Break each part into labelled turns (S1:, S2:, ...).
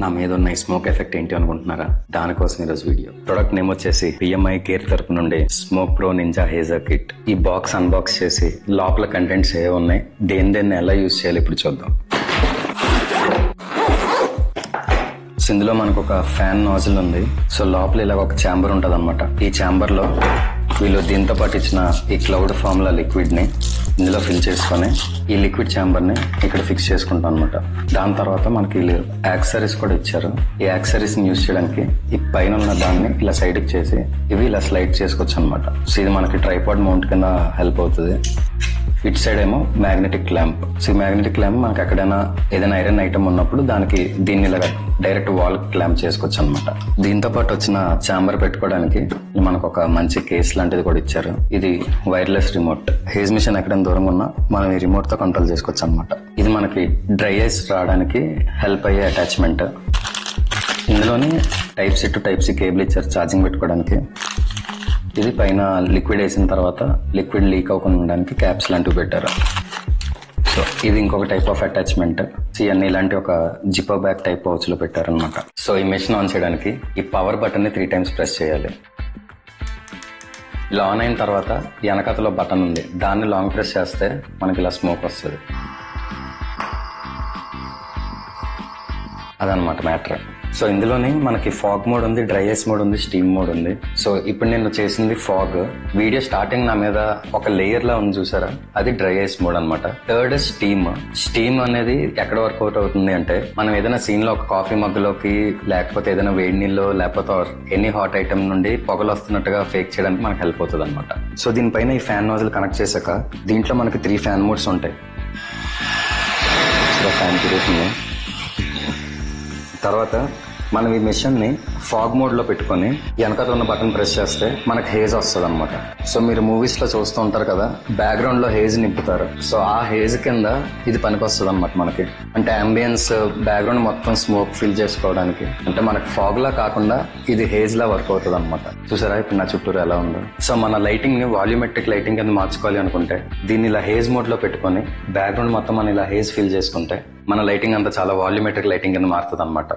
S1: నా మీద ఉన్న ఈ స్మోక్ ఎఫెక్ట్ ఏంటి అనుకుంటున్నారా? దానికోసం ఈరోజు వీడియో. ప్రొడక్ట్ నేమ్ వచ్చేసి PMI కేర్ తరపు నుండి స్మోక్ ప్రో నింజా హేజర్ కిట్. ఈ బాక్స్ అన్బాక్స్ చేసి లోపల కంటెంట్స్ ఏ ఉన్నాయి, దేన్ని ఎలా యూజ్ చేయాలి ఇప్పుడు చూద్దాం. ఇందులో మనకు ఒక ఫ్యాన్ నాజిల్ ఉంది. సో లోపల ఇలా ఒక ఛాంబర్ ఉంటుంది అనమాట. ఈ ఛాంబర్ లో వీళ్ళు దీంతో పాటు ఇచ్చిన ఈ క్లౌడ్ ఫార్ములా లిక్విడ్ ని ఇందులో ఫిల్ చేసుకొని ఈ లిక్విడ్ ఛాంబర్ ని ఇక్కడ ఫిక్స్ చేసుకుంటాం అనమాట. దాని తర్వాత మనకి యాక్సరీస్ కూడా ఇచ్చారు. ఈ యాక్సరీస్ ని యూజ్ చేయడానికి ఈ పైన ఉన్న దాన్ని ఇలా సైడ్ కి చేసి ఇవి ఇలా స్లైడ్ చేసుకోవచ్చు అనమాట. సో ఇది మనకి ట్రైపాడ్ మౌంట్ కింద హెల్ప్ అవుతుంది. ఇటు సైడ్ ఏమో మ్యాగ్నెటిక్ ల్యాంప్. సో ఈ మ్యాగ్నెటిక్ ల్యాంప్ మనకి ఎక్కడైనా ఏదైనా ఐరన్ ఐటమ్ ఉన్నప్పుడు దానికి దీన్ని ఇలా డైరెక్ట్ వాల్ క్లాంప్ చేసుకోవచ్చు అనమాట. దీంతో పాటు వచ్చిన ఛాంబర్ పెట్టుకోవడానికి మనకు ఒక మంచి కేస్ లాంటిది కూడా ఇచ్చారు. ఇది వైర్లెస్ రిమోట్. హేజ్ మిషన్ ఎక్కడైనా దూరంగా ఉన్నా మనం ఈ రిమోట్ తో కంట్రోల్ చేసుకోవచ్చు అనమాట. ఇది మనకి డ్రై ఐస్ రావడానికి హెల్ప్ అయ్యే అటాచ్మెంట్. ఇందులోని type C to type C cable ఇచ్చారు ఛార్జింగ్ పెట్టుకోవడానికి. ఇది పైన లిక్విడ్ వేసిన తర్వాత లిక్విడ్ లీక్ అవ్వకుండా ఉండడానికి క్యాప్స్ లాంటివి పెట్టారు. సో ఇది ఇంకొక టైప్ ఆఫ్ అటాచ్మెంట్. ఇవన్నీ ఇలాంటి ఒక జిప్పర్ బ్యాగ్ టైప్ పౌచ్ లో పెట్టారనమాట. సో ఈ మెషిన్ ఆన్ చేయడానికి ఈ పవర్ బటన్ ని 3 times ప్రెస్ చేయాలి. ఇలా ఆన్ అయిన తర్వాత వెనకతలో బటన్ ఉంది, దాన్ని లాంగ్ ప్రెస్ చేస్తే మనకి ఇలా స్మోక్ వస్తుంది. అదనమాట మ్యాటర్. సో ఇందులోనే మనకి ఫాగ్ మోడ్ ఉంది, డ్రై ఐస్ మోడ్ ఉంది, స్టీమ్ మోడ్ ఉంది. సో ఇప్పుడు నేను చేసింది ఫాగ్. వీడియో స్టార్టింగ్ నా మీద ఒక లేయర్ లా ఉంది చూసారా, అది డ్రై ఐస్ మోడ్ అనమాట. Third steam. స్టీమ్ అనేది ఎక్కడ వర్కౌట్ అవుతుంది అంటే మనం ఏదైనా సీన్ లో ఒక కాఫీ మగ్గులోకి లేకపోతే ఏదైనా వేడి నీళ్ళు లేకపోతే ఎనీ హాట్ ఐటమ్ నుండి పొగలు వస్తున్నట్టుగా ఫేక్ చేయడానికి మనకు హెల్ప్ అవుతుంది అనమాట. సో దీనిపైన ఈ ఫ్యాన్ నాజిల్ కనెక్ట్ చేశాక దీంట్లో మనకి 3 ఫ్యాన్ మోడ్స్ ఉంటాయి. ఫ్యాన్ తిరుగుతుంది. తర్వాత మనం ఈ మెషిన్ ని ఫాగ్ మోడ్ లో పెట్టుకుని వెనకాల ఉన్న బటన్ ప్రెస్ చేస్తే మనకు హేజ్ వస్తుంది అనమాట. సో మీరు మూవీస్ లో చూస్తూ ఉంటారు కదా, బ్యాక్గ్రౌండ్ లో హేజ్ నింపుతారు. సో ఆ హేజ్ కింద ఇది పనికి వస్తుంది అనమాట మనకి. అంటే అంబియన్స్ బ్యాక్గ్రౌండ్ మొత్తం స్మోక్ ఫిల్ చేసుకోవడానికి, అంటే మనకు ఫాగ్ లా కాకుండా ఇది హేజ్ లా వర్క్ అవుతుంది అనమాట. చూసారా ఇప్పుడు నా చుట్టూరు ఎలా ఉందో. సో మన లైటింగ్ ని వాల్యూమెట్రిక్ లైటింగ్ కింద మార్చుకోవాలి అనుకుంటే దీన్ని ఇలా హేజ్ మోడ్ లో పెట్టుకుని బ్యాక్గ్రౌండ్ మొత్తం మనం ఇలా హేజ్ ఫిల్ చేసుకుంటే మన లైటింగ్ అంతా చాలా వాల్యూమెట్రిక్ లైటింగ్ కింద మారుతుంది అనమాట.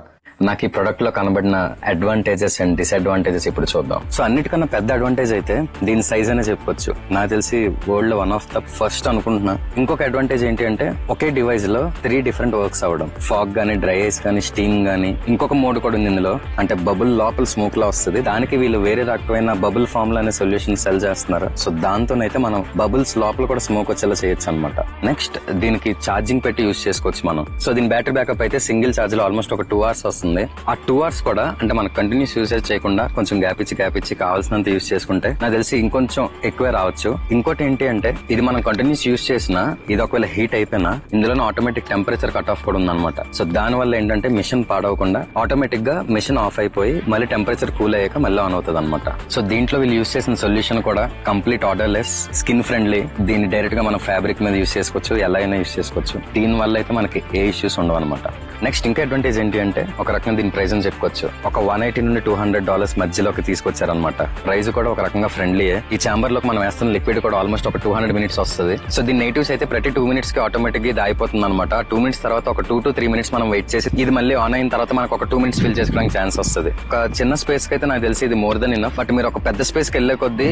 S1: నాకు ఈ ప్రొడక్ట్ లో కనబడిన అడ్వాంటేజెస్ అండ్ డిసడ్వాంటేజెస్ ఇప్పుడు చూద్దాం. సో అన్నిటికన్నా పెద్ద అడ్వాంటేజ్ అయితే దీని సైజ్ అనే చెప్పొచ్చు. నాకు తెలిసి వరల్డ్ లో 1 of the ఫస్ట్ అనుకుంటున్నా. ఇంకొక అడ్వాంటేజ్ ఏంటి అంటే ఒకే డివైస్ లో 3 different వర్క్స్ అవ్వడం. ఫాగ్ గానీ, డ్రై ఐస్ గానీ, స్టీమ్ గానీ. ఇంకొక మోడ్ కూడా ఉంది ఇందులో, అంటే బబుల్ లోపల స్మోక్ లా వస్తుంది. దానికి వీళ్ళు వేరే రకమైన బబుల్ ఫార్ములా అనే సొల్యూషన్ సెల్ చేస్తున్నారు. సో దాంతోనైతే మనం బబుల్స్ లోపల కూడా స్మోక్ వచ్చేలా చేయొచ్చు అనమాట. నెక్స్ట్ దీనికి ఛార్జింగ్ పెట్టి యూజ్ చేసుకోవచ్చు మనం. సో దీని బ్యాటరీ బ్యాకప్ అయితే సింగిల్ ఛార్జ్ లో ఆల్మోస్ట్ ఒక 2 hours వస్తుంది. ఆ 2 hours కూడా అంటే మనకు కంటిన్యూస్ యూసేజ్ చేయకుండా కొంచెం గ్యాప్ ఇచ్చి కావాల్సినంత యూజ్ చేసుకుంటే నాకు తెలిసి ఇంకొంచెం ఎక్కువే రావచ్చు. ఇంకోటి ఏంటి అంటే ఇది మనం కంటిన్యూస్ యూజ్ చేసినా ఇది ఒకవేళ హీట్ అయిపోయినా ఇందులోనే ఆటోమేటిక్ టెంపరేచర్ కట్ ఆఫ్ కూడా ఉందన్నమాట. సో దాని వల్ల ఏంటంటే మిషన్ పాడవకుండా ఆటోమేటిక్ గా మిషన్ ఆఫ్ అయిపోయి మళ్ళీ టెంపరేచర్ కూల్ అయ్యాక మళ్ళీ ఆన్ అవుతుంది అనమాట. సో దీంట్లో వీళ్ళు యూజ్ చేసిన సొల్యూషన్ కూడా కంప్లీట్ ఆర్డర్లెస్, స్కిన్ ఫ్రెండ్లీ. దీన్ని డైరెక్ట్ గా మనం ఫ్యాబ్రిక్ మీద యూజ్ చేసుకోవచ్చు, ఎలా అయినా యూజ్ చేసుకోవచ్చు. దీని వల్ల అయితే మనకి ఏ ఇష్యూస్ ఉండవు అనమాట. నెక్స్ట్ ఇంకా అడ్వాంటేజ్ ఏంటి అంటే ఒక రకంగా దీని ప్రైస్ అని చెప్పుకోవచ్చు. ఒక $180 నుండి $200 మధ్యలోకి తీసుకొచ్చారనమాట. ప్రైస్ కూడా ఒక రకంగా ఫ్రెండ్లీయే. ఈ ఛాంబర్ లోకి మనం వేస్తున్న లిక్విడ్ కూడా ఆల్మోస్ట్ ఒక 200 minutes వస్తుంది. సో దీని నెగిటివ్స్ అయితే ప్రతి 2 minutes కి ఆటోమేటిక్ గా ఇది అయిపోతుంది అనమాట. 2 minutes తర్వాత ఒక 2 to 3 minutes మనం వెయిట్ చేసి ఇది మళ్ళీ ఆన్ అయిన తర్వాత మనకు ఒక 2 minutes ఫిల్ చేసుకోవడానికి ఛాన్స్ వస్తుంది. ఒక చిన్న స్పేస్ కి అయితే నాకు తెలిసి ఇది మోర్ దెన్ ఇనఫ్. బట్ మీరు ఒక పెద్ద స్పేస్ కి వెళ్లే కొద్దీ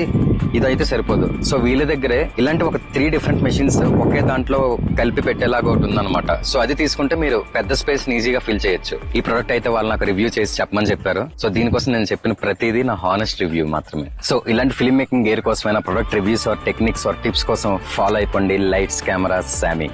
S1: ఇదైతే సరిపోదు. సో వీళ్ళ దగ్గరే ఇలాంటి ఒక 3 different మెషిన్స్ ఒకే దాంట్లో కలిపి పెట్టేలాగా ఉంటుంది అనమాట. సో అది తీసుకుంటే మీరు పెద్ద స్పేస్ ఈజీగా ఫిల్ చేయొచ్చు. ఈ ప్రొడక్ట్ అయితే వాళ్ళు నాకు రివ్యూ చేసి చెప్పమని చెప్పారు. సో దీనికోసం నేను చెప్పిన ప్రతిదీ నా హానెస్ట్ రివ్యూ మాత్రమే. సో ఇలాంటి ఫిల్మ్ మేకింగ్ గేర్ కోసమైనా product reviews or techniques or tips కోసం ఫాలో అయిపోండి లైట్స్ కెమెరాస్ సామీ.